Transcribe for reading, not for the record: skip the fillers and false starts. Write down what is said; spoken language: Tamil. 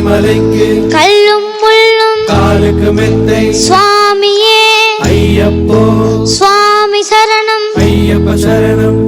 மலைக்கு கல்லும் முள்ளும் காலுக்கு மெத்தை சுவாமியே ஐயப்போ சுவாமி சரணம் ஐயப்ப சரணம்